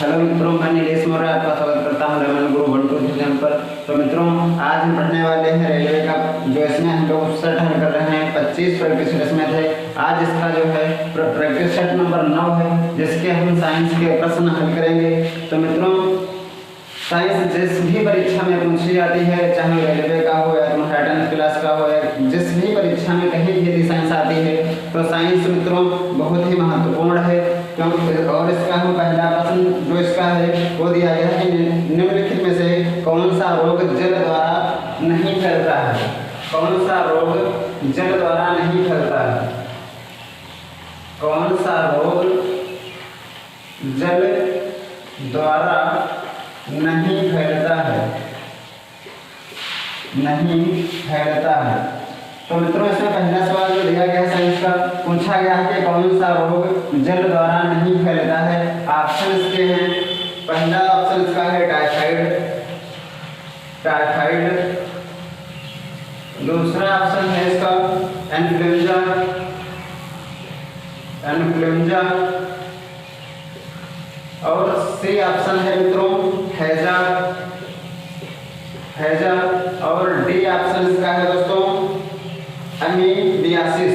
Hello मित्रों, मैं नीलेश मौर्य आपका स्वागत करता हूँ रमन गुरु वन टू चैनल पर। तो मित्रों, आज हम पढ़ने वाले हैं रेलवे का, जो इसमें हम लोग सेट हल कर रहे हैं। 25 प्रैक्टिस सेट इसमें थे। आज इसका जो है प्रैक्टिस सेट नंबर 9 है, जिसके हम साइंस के प्रश्न हल करेंगे। तो मित्रों, साइंस जिस भी परीक्षा में पूछी जाती है, चाहे रेलवे का हो या तुम्हारा 10th क्लास का हो, या जिस भी परीक्षा में कहीं भी साइंस आती है, तो साइंस मित्रों बहुत ही महत्वपूर्ण है। क्योंकि और इसका हम पहला प्रश्न जो इसका है वो दिया गया है कि निम्नलिखित में से कौन सा रोग जल द्वारा नहीं फैलता है। कौन सा रोग जल द्वारा नहीं फैलता है? कौन सा रोग जल द्वारा नहीं फैलता है? नहीं फैलता है। तो मित्रों, इसमें पहला सवाल जो दिया गया साइंस का, पूछा गया है कि कौन सा रोग जल द्वारा नहीं फैलता है। ऑप्शन इसके हैं। पहला ऑप्शन इसका है टाइफाइड। दूसरा ऑप्शन है इसका इन्फ्लुएंजा। और सी ऑप्शन है मित्रों हैजा। और डी ऑप्शन इसका है दोस्तों अमीबियासिस।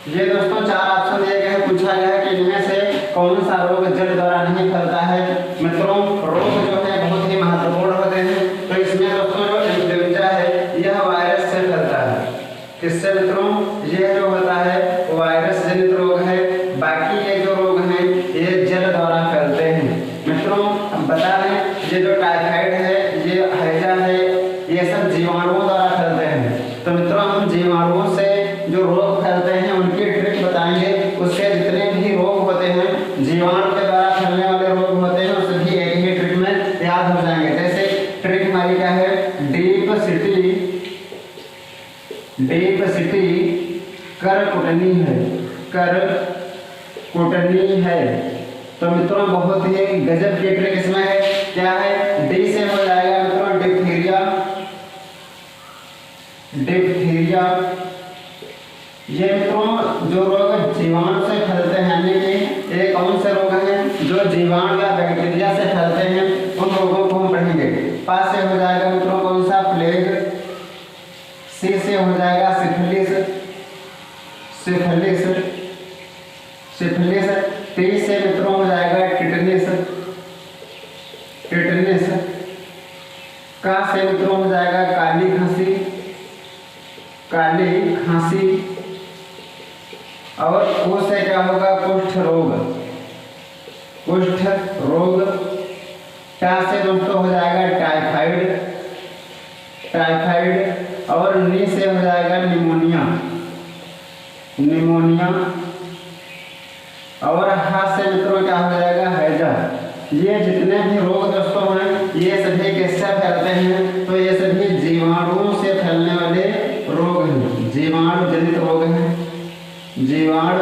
ये दोस्तों 4 ऑप्शन दिए गए हैं। पूछा गया है कि इनमें से कौन सा रोग जल द्वारा नहीं फैलता है। मित्रों, रोग जो है बहुत ही महत्वपूर्ण होते हैं। तो इसमें दोस्तों जो इन्फ्लुएंजा है, यह वायरस से फैलता है। किससे मित्रों? यह जो होता है वायरस जनित रोग है। बाकी ये जो रोग हैं ये जल द्वारा फैलते हैं। मित्रों, हम बता दें, ये जो टाइफाइड है, ये हैजा है, ये सब जीवाणुओं द्वारा फैलते हैं। तो मित्रों, हम जीवाणुओं से जो रोग फैलते हैं उनकी ट्रिक बताएंगे। उससे जितने भी रोग होते हैं जीवाणु के द्वारा फैलने वाले रोग होते हैं, वो सभी एक ही ट्रिक में याद हो जाएंगे। जैसे ट्रिक हमारी क्या है? डीप सिटी करकुटनी है। तो मित्रों, बहुत ही गजब की ट्रिक इसमें है। क्या है? डी से हो जाएगा मित्रों डिप्थीरिया। ये मित्रों जो रोग जीवाणु से फैलते हैं, यानी कि ये कौन से रोग हैं जो जीवाणु या बैक्टीरिया से फैलते हैं, उन रोगों को हम पढ़ेंगे। पास से हो जाएगा मित्रों कौन सा? प्लेग। सी से हो जाएगा सिफिलिस। टी से मित्रों हो जाएगा टिटनिस। का से मित्रों हो जाएगा काली खांसी। और को से क्या होगा? कुष्ठ रोग। टा से दोस्तों हो जाएगा टाइफाइड। और नी से हो जाएगा निमोनिया। और हा से मित्रों क्या हो जाएगा? हैजा। ये जितने भी रोग दोस्तों हैं, ये सभी किससे फैलते हैं? तो ये सभी जीवाणुओं से फैलने वाले रोग हैं, जीवाणु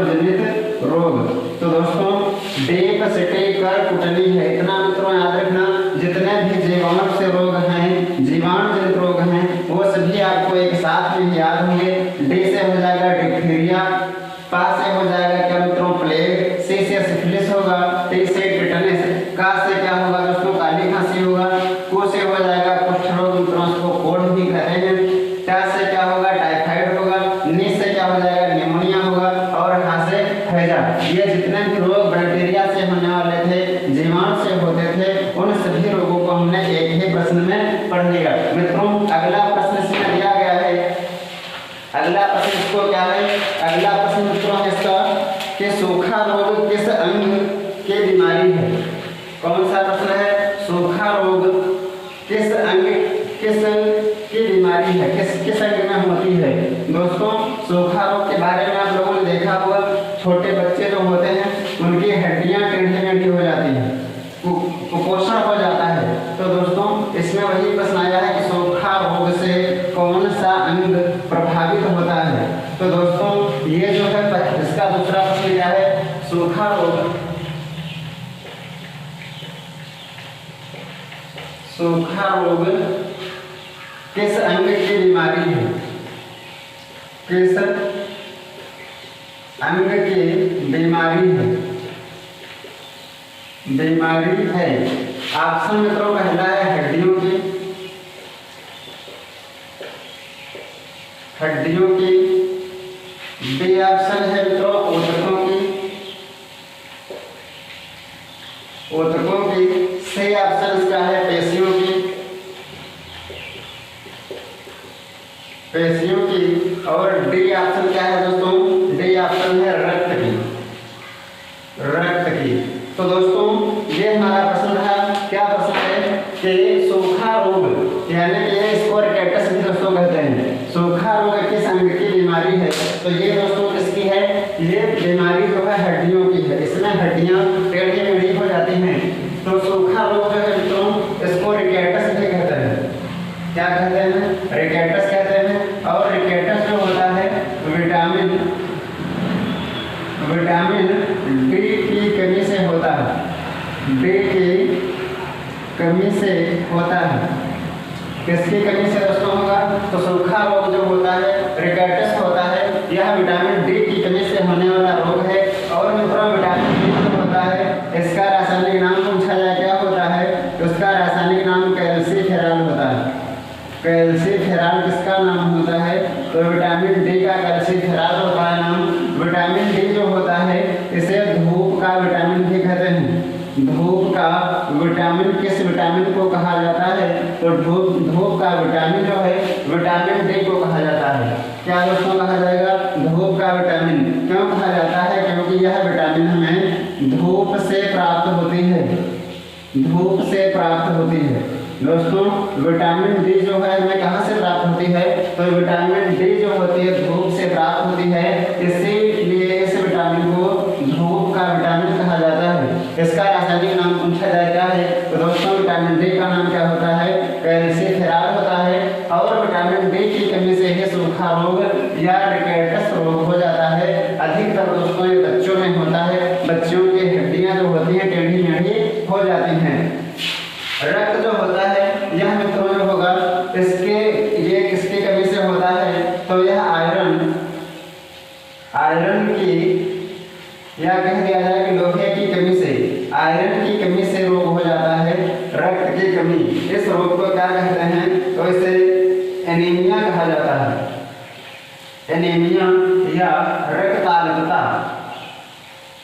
जनित रोग। तो दोस्तों, डीप सिटी करकुटनी है। इतना मित्रों याद रखना, जितने भी जीवाणु से रोग हैं, जीवाणु जनित रोग हैं, वो सभी आपको एक साथ में याद होंगे। डी से हो जाएगा डिप्थीरिया। पा से हो जाएगा क्या मित्रों? प्लेग। सी से सिफिलिस होगा। टी से टिटनिस। का से क्या होगा दोस्तों? काली खांसी होगा। को से हो जाएगा कुष्ठ रोग, मित्रों इसको कोढ़ भी कहते हैं। टा से क्या होगा? टाइफाइड होगा। नी से क्या हो जाएगा? निमोनिया होगा। और हा से हैजा। ये जितने भी रोग बैक्टीरिया से होने वाले थे, जीवाणु से होते थे, उन सभी रोगों को हमने एक ही प्रश्न में पढ़ लिया। मित्रों, अगला प्रश्न इसमें दिया गया है। अगला प्रश्न इसको क्या है? अगला प्रश्न मित्रों इसका कि सूखा रोग किस अंग की बीमारी है? कौन सा प्रश्न है? सूखा रोग किस अंग की बीमारी है? किस अंग में होती है? दोस्तों, सूखा रोग के बारे में आप लोगों ने देखा होगा, छोटे बच्चे जो होते हैं उनकी हड्डियां टेढ़ी हो जाती हैं, कुपोषण हो जाता है। तो दोस्तों, इसमें वही प्रश्न आया है कि सूखा रोग से कौन सा अंग प्रभावित होता है? तो दोस्तों, ये जो है इसका दूसरा प्रश्न क्या है? सूखा रोग किस अंग की बीमारी है? किस अंग की बीमारी है, बीमारी है। ऑप्शन मित्रों पहला है हड्डियों की, हड्डियों की। बी ऑप्शन है मित्रों ऊतकों की, ऊतकों की। सी ऑप्शन इसका है पेशियों की, पेशियों की। और डी ऑप्शन क्या है दोस्तों, डी ऑप्शन है रक्त की, रक्त की। तो दोस्तों ये हमारा प्रश्न रहा। क्या प्रश्न है कि सूखा रोग यानी कि इसको रिकेटस भी दोस्तों कहते हैं। सूखा रोग किस अंग की बीमारी है? तो ये दोस्तों किसकी है? ये बीमारी जो है हड्डियों की है। इसमें हड्डियां टेढ़ी मेढ़ी हो जाती हैं। तो सूखा रोग जो है मित्रों इसको रिकेटस भी कहते हैं। क्या कहते हैं? रिकेटस कहते हैं। और रिकेटस जो होता है विटामिन डी की कमी से होता है, डी की कमी से होता है। किसकी कमी से दोस्तों होगा? तो सूखा रोग जो होता है रिकेटस होता है, यह विटामिन डी की कमी से होने वाला रोग है। और मित्रों विटामिन डी जो होता है इसका रासायनिक नाम पूछा जाए क्या होता है? उसका रासायनिक नाम कैल्सीफेरॉल होता है। कैल्सीफेरॉल किसका नाम होता है? तो विटामिन डी का कैल्सीफेरॉल होता है नाम। विटामिन डी जो होता है इसे धूप का विटामिन भी कहते हैं। धूप का विटामिन किस विटामिन को कहा जाता है? तो धूप का विटामिन जो है विटामिन डी को कहा जाता है। क्या दोस्तों कहा जाएगा? धूप का विटामिन। क्यों कहा जाता है? क्योंकि यह विटामिन हमें धूप से प्राप्त होती है, धूप से प्राप्त होती है। दोस्तों विटामिन डी जो है हमें कहाँ से प्राप्त होती है? तो विटामिन डी जो होती है धूप से प्राप्त होती है। इसीलिए इस विटामिन को धूप का विटामिन कहा जाता है। इसका रासायनिक नाम पूछा जाए क्या है? तो दोस्तों विटामिन डी का नाम क्या होता है? कैल्सीफेरॉल होता है। और विटामिन डी की कमी से ही सूखा रोग या रिकेटस रोग हो जाता है। अधिकतर दोस्तों ये बच्चों में होता है। बच्चों की हड्डियां जो होती हैं टेढ़ी मेढ़ी हो जाती हैं। रक्त जो होता है यह मित्रों जो होगा इसके ये किसकी कमी से होता है? तो यह आयरन की या कह दिया जाए कि लोहे की कमी से, आयरन की कमी से रोग हो जाता है। रक्त की कमी, इस रोग को क्या कहते हैं? तो इसे एनीमिया कहा जाता है। एनीमिया या रक्ताल्पता,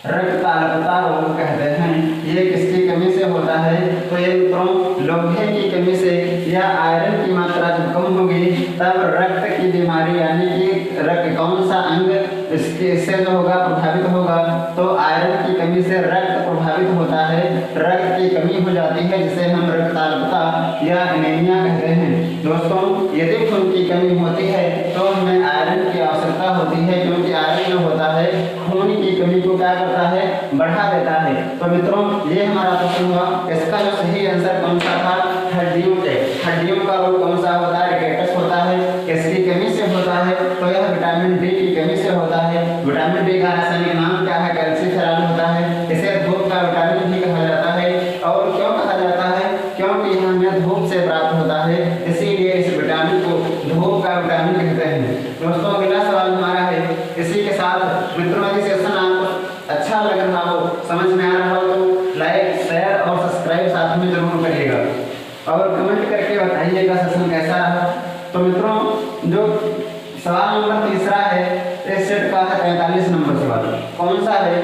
रक्ताल्पता रोग कहते हैं। ये किसकी कमी से होता है? तो ये मित्रों लोहे की कमी से या आयरन की मात्रा जब कम होगी तब रक्त की बीमारी यानी कि रक्त कौन सा अंग इससे जो होगा प्रभावित होगा? तो आयरन की कमी से रक्त प्रभावित होता है। रक्त की कमी हो जाती है जिसे हम रक्ताल्पता या एनीमिया कहते हैं। दोस्तों यदि खून की कमी होती है तो हमें आयरन की आवश्यकता होती है, क्योंकि आयरन जो होता है खून की कमी को क्या करता है? बढ़ा देता है। तो मित्रों ये हमारा प्रश्न हुआ। इसका जो सही आंसर कौन सा था? हड्डियों के, हड्डियों का रोग कौन सा होता है? रिकेटस होता है। किसकी कमी से होता है? तो यह विटामिन डी की कमी से होता है। विटामिन डी का रासायनिक नाम क्या है? कैल्सीफेरॉल होता है। इसे धूप का विटामिन भी कहा जाता है। और क्यों कहा जाता है? क्योंकि यह हमें धूप से प्राप्त होता है, इसीलिए इस विटामिन को धूप का विटामिन कहते हैं। दोस्तों अगला सवाल हमारा है। इसी के साथ मित्रों यदि सेशन आपको अच्छा लग रहा हो, समझ में आ रहा हो तो लाइक शेयर और सब्सक्राइब साथ में जरूर करिएगा और कमेंट करके बताइएगा सेशन कैसा रहा। तो मित्रों जो सवाल नंबर तीसरा है इस सेट का है 45 नंबर सवाल। कौन सा है?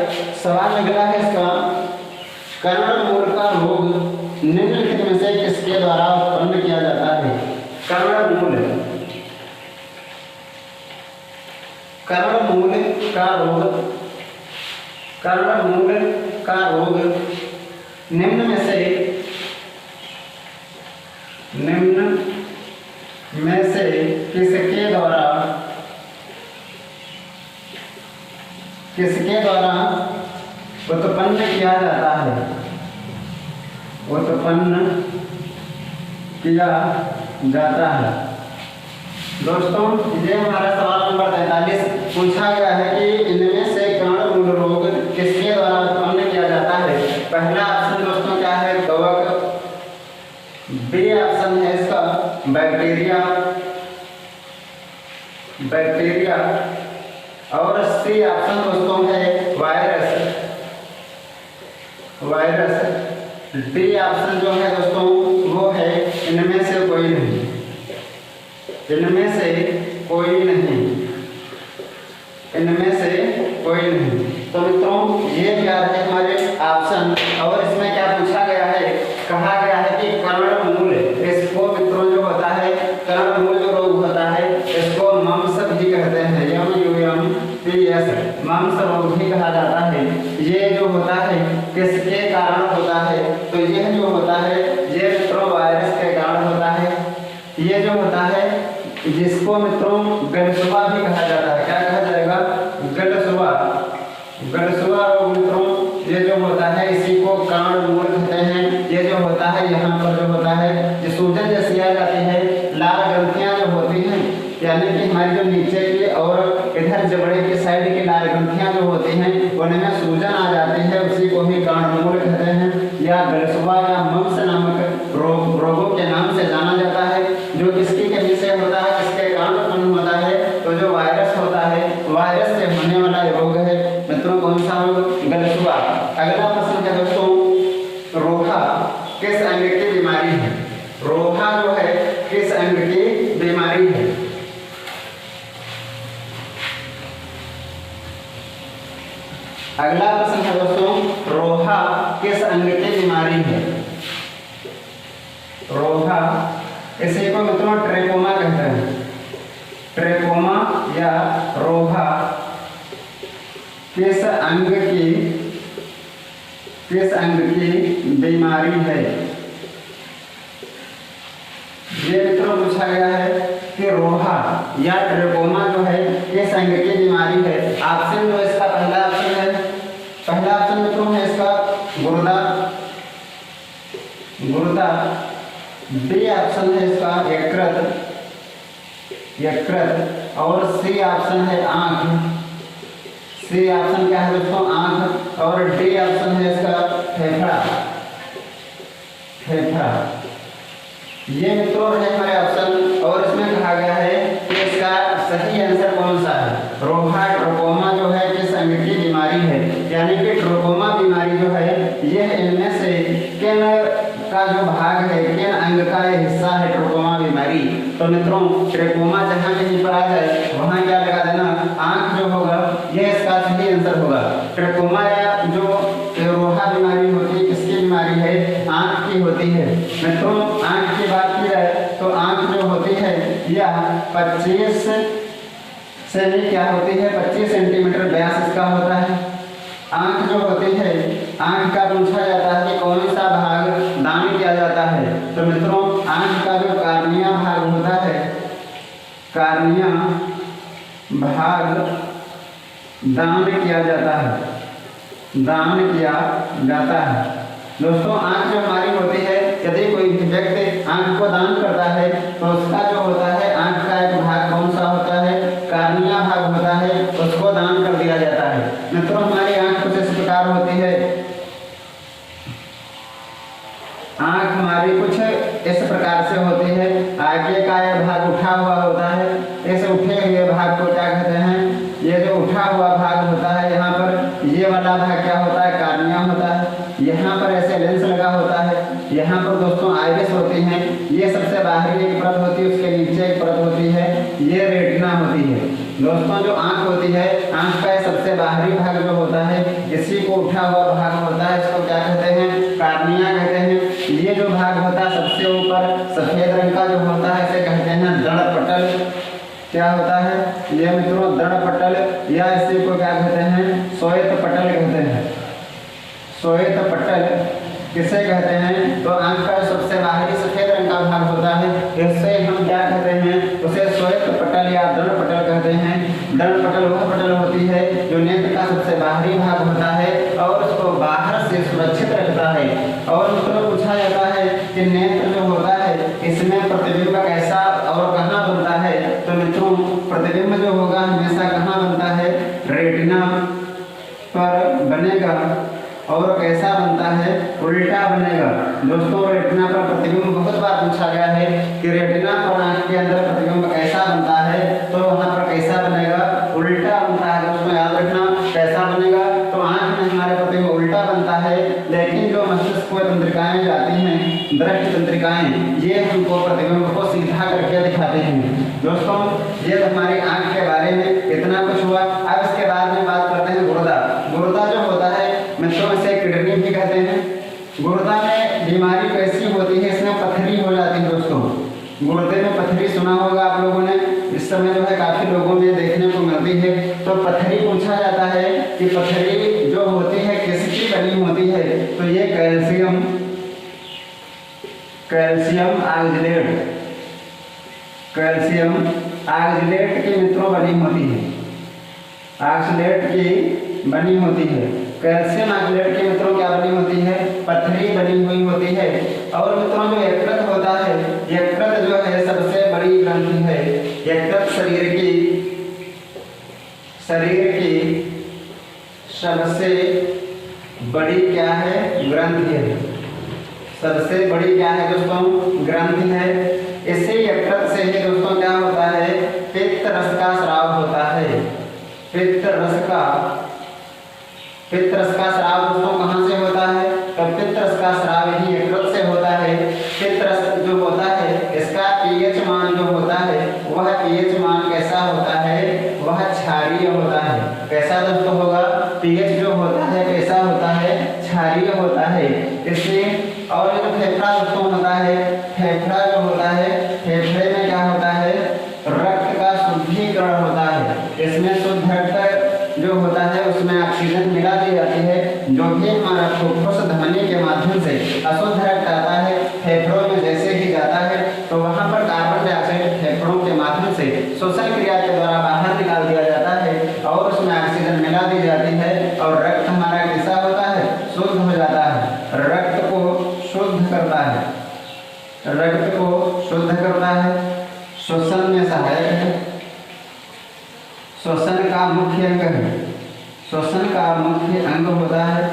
सवाल अगला है इसका, कर्णमूल का रोग निम्नलिखित में से किसके द्वारा उत्पन्न किया जाता है? कर्णमूल, कर्णमूल का रोग, कर्णमूल का रोग निम्न में से किसके द्वारा उत्पन्न किया जाता है? उत्पन्न किया जाता है। दोस्तों ये हमारा सवाल नंबर 43 पूछा गया है कि इनमें से कर्णमूल रोग किसके द्वारा उत्पन्न किया जाता है? पहला ऑप्शन दोस्तों क्या है? कवक। बी ऑप्शन है इसका बैक्टीरिया, बैक्टीरिया। और सी ऑप्शन दोस्तों है वायरस। डी ऑप्शन जो है दोस्तों वो है इनमें से कोई नहीं। इनमें से कोई नहीं। इनमें से कोई नहीं। तो मित्रों ये क्या है हमारे ऑप्शन। और इसमें क्या पूछा गया है, कहा गया है कि कर्णमूल, इसको मित्रों जो होता है कर्णमूल जो रोग होता है इसको मम्स भी कहते हैं। MUMPS मम्स रोग भी कहा जाता है। ये जो होता है किसके कारण होता है, तो यह जो होता है ये मित्रों वायरस के कारण होता है। ये जो होता है जिसको मित्रों गलसुआ भी कहा जाता है। क्या कहा जाएगा, गलसुआ। गलसुआ रोग मित्रों ये जो होता है इसी को कर्णमूल कहते हैं। ये जो होता है यहाँ पर जो होता है ये सूजन जैसी आ जाती है, लाल ग्रंथियां जो होती हैं, यानी कि हमारी जो नीचे की और इधर जबड़े की साइड की लाल ग्रंथियां जो होती हैं उनमें सूजन आ जाती है, उसी को ही कर्णमूल कहते हैं या गलसुआ या मम्स नामक रोगों के नाम से जाना जाता है। जो किसकी कमी से होता है, किसके कारण उत्पन्न होता है, तो जो वायरस होता है वायरस से होने वाला रोग है मित्रों कौन सा रोग, गलसुआ। अगला प्रश्न है दोस्तों रोहा किस अंग की बीमारी है। रोहा जो है किस अंग की बीमारी है। अगला प्रश्न है दोस्तों रोहा किस अंग की बीमारी है। रोहा इसी को मित्रों ट्रेकोमा कहते हैं। ट्रेकोमा या रोहा किस अंग की बीमारी है। ये मित्रों पूछा गया है कि रोहा या ट्रेकोमा जो है किस अंग की बीमारी है। ऑप्शन जो इसका पहला ऑप्शन है, पहला ऑप्शन मित्रों है इसका गुर्दा। बी ऑप्शन है इसका यकृत और सी ऑप्शन है आंख। सी ऑप्शन क्या है दोस्तों, आंख। और डी ऑप्शन है इसका फेफड़ा। ये मित्रों है हमारे ऑप्शन। और इसमें कहा गया है कि इसका सही आंसर कौन सा है। रोहा ट्रोकोमा जो है किस अंग की बीमारी है, यानी कि ट्रोकोमा बीमारी जो है यह इनमें से किन का जो भाग है, किन अंग का हिस्सा है ट्रोकोमा बीमारी। तो मित्रों ट्रोकोमा जहाँ कहीं पर आ जाए वहाँ क्या लगा देना, आंख जो होगा यह इसका सही आंसर होगा। ट्रोकोमा या जो रोहा बीमारी होती है किसकी बीमारी है, आंख की होती है। मित्रों आंख की बात की जाए तो आंख जो होती है यह 25 से भी क्या होती है 25 सेंटीमीटर व्यास इसका होता है। आंख जो होती है, आंख का पूछा जाता है कि कौन सा भाग दान किया जाता है। तो मित्रों आंख का जो कार्निया भाग होता है, कार्निया भाग दान किया जाता है। दोस्तों आंख जो हमारी होती है, यदि कोई व्यक्ति आंख को दान करता है तो उसका जो होता है आंख का एक भाग कौन सा होता है, कार्निया भाग होता है, उसको दान कर दिया जाता है। मित्रों हमारी आंख कुछ इस प्रकार होती है। आंख हमारी कुछ इस प्रकार से होती है। आगे का यह भाग उठा हुआ होता है। इस उठे हुए भाग को क्या कहते हैं, ये जो उठा हुआ भाग होता है यहाँ पर ये वाला भाग क्या होता है, कार्निया होता है। यहाँ पर ऐसे लेंस लगा होता है। यहाँ पर दोस्तों आइरिस होती हैं। ये सबसे बाहरी एक परत होती है, उसके नीचे एक परत होती है, ये रेटिना होती है। दोस्तों जो आंख होती है, आंख का सबसे बाहरी भाग जो होता है इसी को उठा हुआ भाग होता है, इसको क्या कहते हैं, कार्निया कहते हैं। ये जो भाग होता है सबसे ऊपर सफेद रंग का जो होता है इसे कहते हैं दड़पटल। क्या होता है ये मित्रों, दड़पटल या इसी को क्या कहते हैं, श्वेत पटल कहते हैं। श्वेत पटल किसे कहते हैं, तो आंख का सबसे बाहरी सफेद रंग का भाग होता है, इससे हम क्या कहते हैं, उसे श्वेत पटल या दड़पटल कहते हैं। दड़पटल वह पटल होती है जो नेत्र का सबसे बाहरी भाग होता है और उसको बाहर से सुरक्षित रखता है। और मित्रों पूछा जाता है कि नेत्र जो होता है इसमें प्रतिबिंब कैसा और कहाँ बनता है। तो मित्रों प्रतिबिंब जो होगा हमेशा कहाँ बनता है, रेटिना पर बनेगा। और कैसा बनता है, उल्टा बनेगा। दोस्तों रेटिना पर प्रतिबिंब बहुत बार पूछा गया है कि रेटिना पर आंख के अंदर प्रतिबिंब कैसा बनता है, तो वहाँ पर कैसा बनेगा, उल्टा बनता है। कोशिकाएं ये हमको प्रतिबिंब को सीधा करके दिखाते हैं। दोस्तों ये हमारी आंख के बारे में इतना कुछ हुआ। अब इसके बाद में बात करते हैं गुर्दा। गुर्दा जो होता है मित्रों इसे किडनी भी कहते हैं। गुर्दा में बीमारी कैसी होती है, इसमें पथरी हो जाती है। दोस्तों गुर्दे में पथरी सुना होगा आप लोगों ने, इस समय जो है काफी लोगों में देखने को मिलती है। तो पथरी पूछा जाता है कि पथरी जो होती है किसकी बनी होती है, तो ये कैल्शियम ऑक्सलेट की मित्रों बनी होती है। ऑक्सलेट की बनी होती है। कैल्शियम ऑक्सलेट की मित्रों क्या बनी होती है, पथरी बनी हुई होती है। और मित्रों जो यकृत होता है, यकृत जो है सबसे बड़ी ग्रंथि है। यकृत शरीर की सबसे बड़ी क्या है, ग्रंथि है। सबसे बड़ी क्या है दोस्तों, ग्रंथि है। इसी यकृत से ही दोस्तों क्या होता है, पित्त रस का स्राव होता है। पित्त रस का स्राव दोस्तों कहाँ से होता है, तो पित्त रस का स्राव ही यकृत से होता है। पित्त रस जो होता है इसका पीएच मान जो होता है वह पीएच मान कैसा होता है, वह क्षारीय होता है। कैसा दोस्तों होगा, पीएच जो होता है कैसा होता है, क्षारीय होता है। इसलिए और जो फेफड़ा दोस्तों होता है, फेफड़ा जो होता है, फेफड़े में क्या होता है, रक्त का शुद्धिकरण होता है। इसमें शुद्ध रक्त जो होता है उसमें ऑक्सीजन मिला दी जाती है। जो भी हमारा फुफ्फुस ध्वनि के माध्यम से अशुद्ध रक्त आता है, फेफड़ों में जैसे ही जाता है तो वहां पर कार्बन डाइऑक्साइड फेफड़ों के माध्यम से श्वसन क्रिया के द्वारा बाहर निकाल दिया जाता है और उसमें ऑक्सीजन मिला दी जाती है और रक्त हमारा कैसा होता है, शुद्ध हो जाता है। रक्त को शुद्ध करता है, रक्त को शुद्ध करता है, श्वसन में सहायक है, श्वसन का मुख्य अंग है, श्वसन का मुख्य अंग होता है।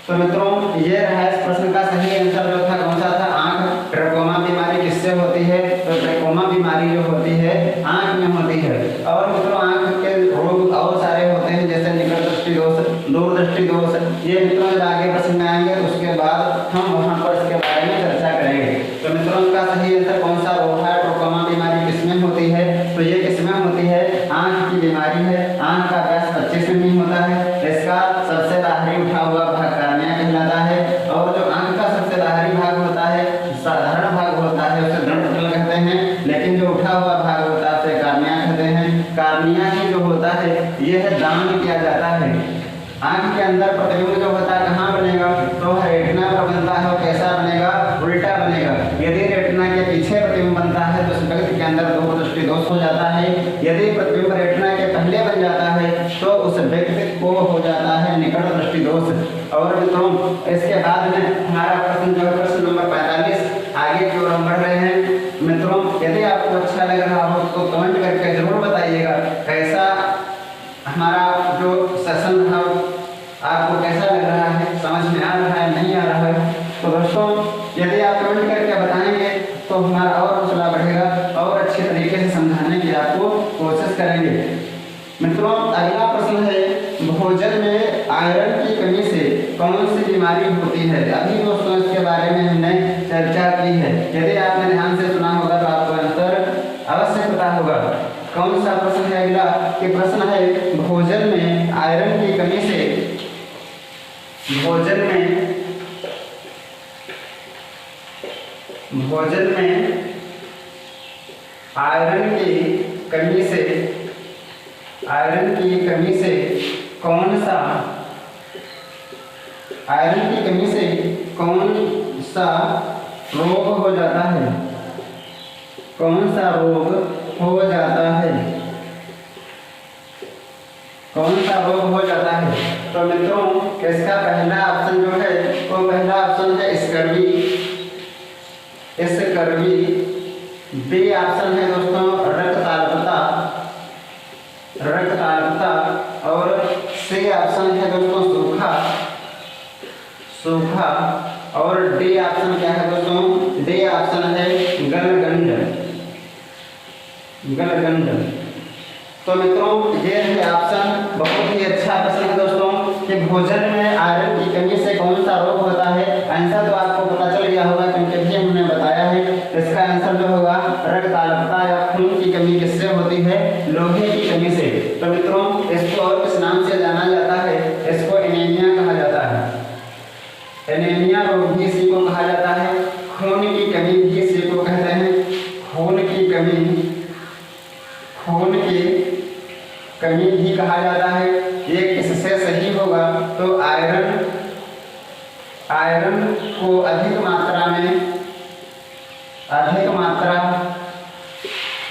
तो मित्रों ये रहा इस प्रश्न का सही आंसर जो था कौन सा था, आंख। ट्रकोमा बीमारी किससे होती है, तो ट्रकोमा बीमारी जो होती है आंख में होती है। और मित्रों आंख के रोग और सारे होते हैं जैसे निकट दृष्टि दोष, दूर दृष्टि दोष। ये मित्रों जब आगे प्रश्न में आएंगे तो उसके बाद हम वहाँ पर इसके बारे में चर्चा करेंगे। तो मित्रों इसका सही आंसर कौन सा होगा, ट्रकोमा बीमारी किसमें होती है, तो ये किसमें होती है, आंख की बीमारी है। आंख का व्यास 25 मिमी होता है। इसका सबसे बाहरी उठा हुआ भाग कार्निया कहलाता है। और जो आंख का सबसे बाहरी भाग होता है, साधारण भाग होता है, उसे दंडपटल कहते हैं। लेकिन जो उठा हुआ भाग होता है उसे कार्निया कहते हैं। कार्निया ही जो होता है यह दान किया जाता है। आंख के अंदर प्रतिबिंब जो होता है कहाँ बनेगा, तो रेटिना पर बनता है। और कैसा बनेगा, उल्टा बनेगा। यदि रेटिना के पीछे प्रतिबिंब बनता है तो उस व्यक्ति के अंदर दूर दृष्टि दोष हो जाता है। यदि प्रतिबिंब रेटिना के पहले बन जाता है तो उस व्यक्ति को हो जाता है निकट दृष्टि दोष। और मित्रों इसके बाद में हमारा प्रश्न जो है प्रश्न नंबर 45 आगे की ओर हम बढ़ रहे हैं। मित्रों यदि आपको अच्छा लग रहा हो तो कमेंट करके जरूर बताइएगा कैसा हमारा जो सेशन था आपको कैसा लग रहा है, समझ में आ रहा है, नहीं आ रहा है। तो दोस्तों यदि आप कमेंट करके बताएंगे तो हमारा और हौसला बढ़ेगा और अच्छे तरीके से समझाने की आपको कोशिश करेंगे। मित्रों अगला प्रश्न है, भोजन में आयरन की कमी से कौन सी बीमारी होती है। अभी दोस्तों इसके बारे में हमने चर्चा की है। यदि आपने ध्यान से सुना होगा तो आपको आंसर अवश्य पता होगा। कौन सा प्रश्न है अगला, कि प्रश्न है भोजन में आयरन की कमी से, भोजन में आयरन की कमी से, आयरन की कमी से कौन सा, आयरन की कमी से कौन सा रोग हो जाता है, कौन सा रोग हो जाता है, कौन सा रोग हो जाता है। तो मित्रों इसका पहला ऑप्शन जो है वो पहला ऑप्शन है स्कर्वी, स्कर्वी। बी ऑप्शन है दोस्तों रक्तताल्पता, रक्तताल्पता। और सी ऑप्शन है दोस्तों सूखा, सूखा। और डी ऑप्शन क्या है दोस्तों, डी ऑप्शन है गलगंड, गलगंड। तो मित्रों ये है ऑप्शन, बहुत ही अच्छा प्रश्न है दोस्तों कि भोजन में आयरन की कमी से कौन सा रोग होता है। आंसर तो आपको पता चल गया होगा क्योंकि भी हमने बताया की कमी किससे होती है? लोहे की कमी से। तो मित्रों इसको और किस नाम से जाना जाता है? इसको एनीमिया कहा जाता है। एनीमिया रोग भी इसी को कहा जाता है। खून की कमी भी इसी को कहते हैं। खून की कमी भी कहा जाता है। ये किससे सही होगा? तो आयरन को अधिक मात्रा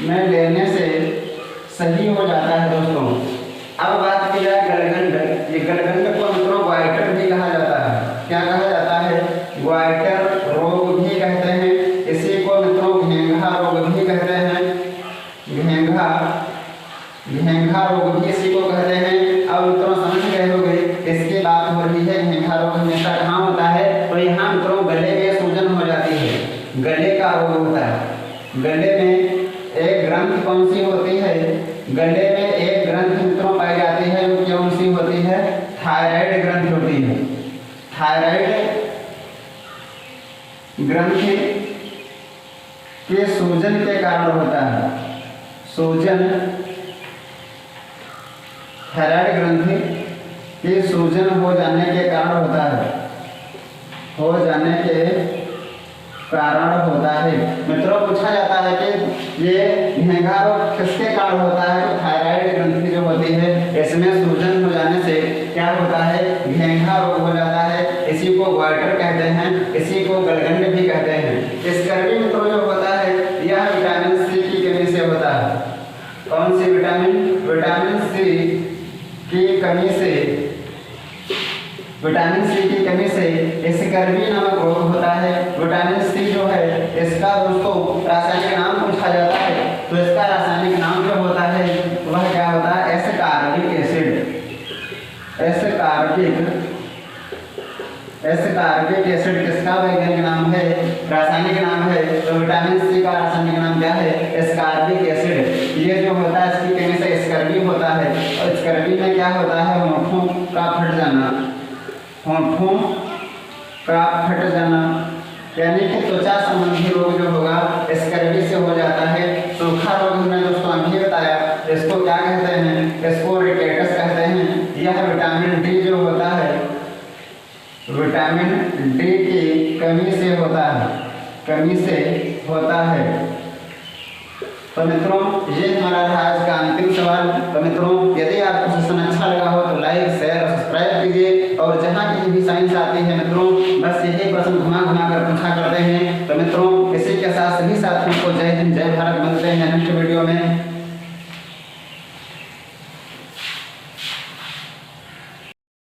में लेने से सही हो जाता है दोस्तों। अब बात की जाए गलगंड। ये गलगंड को मित्रों ग्वाइटर भी कहा जाता है। क्या कहा जाता है? ग्वाइटर रोग भी कहते हैं। इसी को मित्रों घेंघा रोग भी कहते हैं। घेंघा रोग भी इसी को कहते हैं। अब मित्रों समझ गए होंगे इसकी बात हो रही है। घेंघा रोग हमेशा कहाँ होता है? तो यहाँ मित्रों गले में सूजन हो जाती है, गले का रोग होता है। गले में एक ग्रंथि कौन सी होती है? गले में एक ग्रंथि मित्रों पाई जाती है। वो कौन सी होती है? थायराइड ग्रंथि होती है। थायराइड ग्रंथि के सूजन के कारण होता है। सूजन थायराइड ग्रंथि के सूजन हो जाने के कारण होता है। मित्रों पूछा जाता है कि ये घेंघा रोग किसके कारण होता है? तो थायराइड ग्रंथि जो होती है इसमें सूजन हो जाने से क्या होता है? घेंघा रोग हो जाता है। इसी को ग्वाइटर कहते हैं, इसी को गलगंड भी कहते हैं। स्कर्वी मित्रों जो होता है यह विटामिन सी की कमी से होता है। कौन सी विटामिन? विटामिन सी की कमी से स्कर्वी नामक रोग होता है। विटामिन सी जो है इसका दोस्तों रासायनिक नाम पूछा जाता है। तो इसका रासायनिक नाम जो होता है वह क्या होता है? Ascorbic acid. एस्कॉर्बिक एसिड किसका वैज्ञानिक नाम है? रासायनिक नाम है। तो विटामिन सी का रासायनिक नाम क्या है? Ascorbic acid. ये जो होता है इसकी कमी से स्कर्वी होता है। और स्कर्वी में क्या होता है? होंठों का फट जाना, यानी कि त्वचा संबंधी रोग जो होगा स्कर्वी से हो जाता है। सूखा रोग हमने दोस्तों अभी बताया, इसको क्या कहते हैं? इसको रिकेटस कहते हैं। यह विटामिन डी जो होता है, विटामिन डी की कमी से होता है। तो मित्रों ये हमारा रहा आज का अंतिम सवाल। तो मित्रों यदि आपको सेशन अच्छा लगा हो तो लाइक, शेयर और सब्सक्राइब कीजिए। और जहाँ कहीं भी साइंस आती है मित्रों बस यही प्रश्न घुमा कर पूछा करते हैं। तो मित्रों इसी के साथ सभी साथियों को जय हिंद, जय भारत।